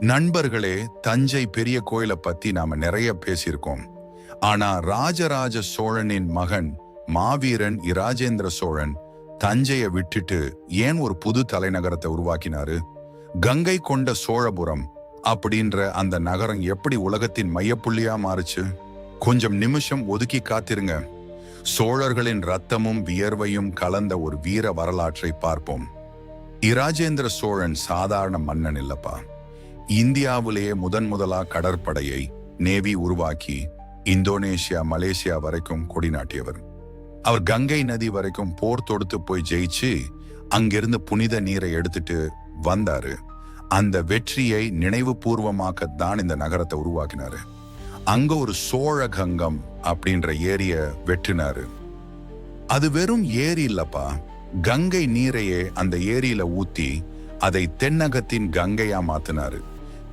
நண்பர்களே, தஞ்சை பெரிய கோயிலை பத்தி நாம நிறைய பேசியிருக்கோம். ஆனா ராஜராஜ சோழனின் மகன் மாவீரன் இராஜேந்திர சோழன் தஞ்சையை விட்டுட்டு ஏன் ஒரு புது தலைநகரத்தை உருவாக்கினாரு? கங்கை கொண்ட சோழபுரம் அப்படின்ற அந்த நகரம் எப்படி உலகத்தின் மையப்புள்ளியா மாறுச்சு? கொஞ்சம் நிமிஷம் ஒதுக்கி காத்திருங்க. சோழர்களின் ரத்தமும் வியர்வையும் கலந்த ஒரு வீர வரலாற்றை பார்ப்போம். இராஜேந்திர சோழன் சாதாரண மன்னன் இல்லப்பா. இந்தியாவிலேயே முதலா கடற்படையை நேவி உருவாக்கி இந்தோனேஷியா மலேசியா வரைக்கும் கொடிநாட்டியவர். அவர் கங்கை நதி வரைக்கும் போர் தொடுத்து போய் ஜெயிச்சு அங்கிருந்து புனித நீரை எடுத்துட்டு வந்தாரு. அந்த வெற்றியை நினைவு பூர்வமாக்கத்தான் இந்த நகரத்தை உருவாக்கினாரு. அங்க ஒரு சோழ கங்கம் அப்படின்ற ஏரிய வெற்றினாரு. அது வெறும் ஏரி இல்லப்பா, கங்கை நீரையே அந்த ஏரியில ஊத்தி அதை தென்னகத்தின் கங்கையா மாத்தினாரு.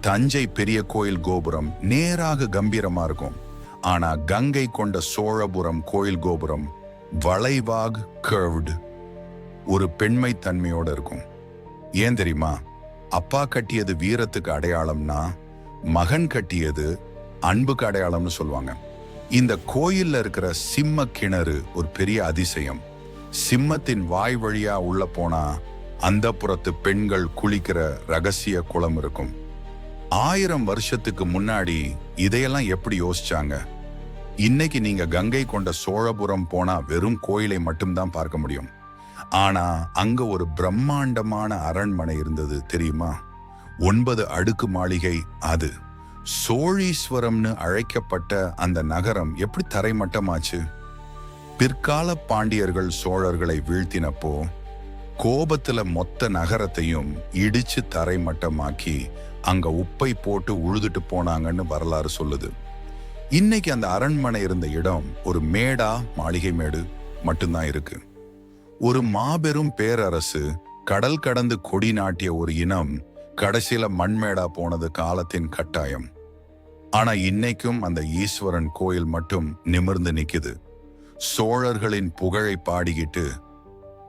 தஞ்சை பெரிய கோயில் கோபுரம் நேராக கம்பீரமா இருக்கும். ஆனா கங்கை கொண்ட சோழபுரம் கோயில் கோபுரம் வளைவாக கர்வ்டு, ஒரு பெண்மை தன்மையோட இருக்கும். ஏன் தெரியுமா? அப்பா கட்டியது வீரத்துக்கு அடையாளம்னா மகன் கட்டியது அன்புக்கு அடையாளம்னு சொல்லுவாங்க. இந்த கோயில்ல இருக்கிற சிம்ம கிணறு ஒரு பெரிய அதிசயம். சிம்மத்தின் வாய் வழியா உள்ள போனா அந்த புறத்து பெண்கள் குளிக்கிற ரகசிய குளம் இருக்கும். 1000 வருஷத்துக்கு முன்னாடி இதையெல்லாம் எப்படி யோசிச்சாங்க? இன்னைக்கு நீங்க கங்கை கொண்ட சோழபுரம் போனா வெறும் கோயிலை மட்டும்தான் பார்க்க முடியும். ஆனா அங்க ஒரு பிரம்மாண்டமான அரண்மனை இருந்தது தெரியுமா? 9 அடுக்கு மாளிகை. அது சோழீஸ்வரம்னு அழைக்கப்பட்ட அந்த நகரம் எப்படி தரைமட்டமாச்சு? பிற்கால பாண்டியர்கள் சோழர்களை வீழ்த்தினப்போ கோபத்துல மொத்த நகரத்தையும் இடிச்சு தரைமட்டமாக்கி அங்க உப்பை போட்டு உழுதுட்டு போனாங்கன்னு வரலாறு சொல்லுது. இன்னைக்கு அந்த அரண்மனை இருந்த இடம் ஒரு மேடா, மாளிகை மேடு மட்டும்தான் இருக்கு. ஒரு மாபெரும் பேரரசு கடல் கடந்து கொடி நாட்டிய ஒரு இனம் கடைசியில மண்மேடா போனது காலத்தின் கட்டாயம். ஆனா இன்னைக்கும் அந்த ஈஸ்வரன் கோயில் மட்டும் நிமிர்ந்து நிக்குது. சோழர்களின் புகழை பாடிக்கிட்டு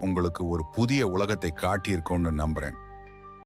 உங்களுக்கு ஒரு புதிய உலகத்தை காட்டியிருக்கோன்னு நம்புறேன்.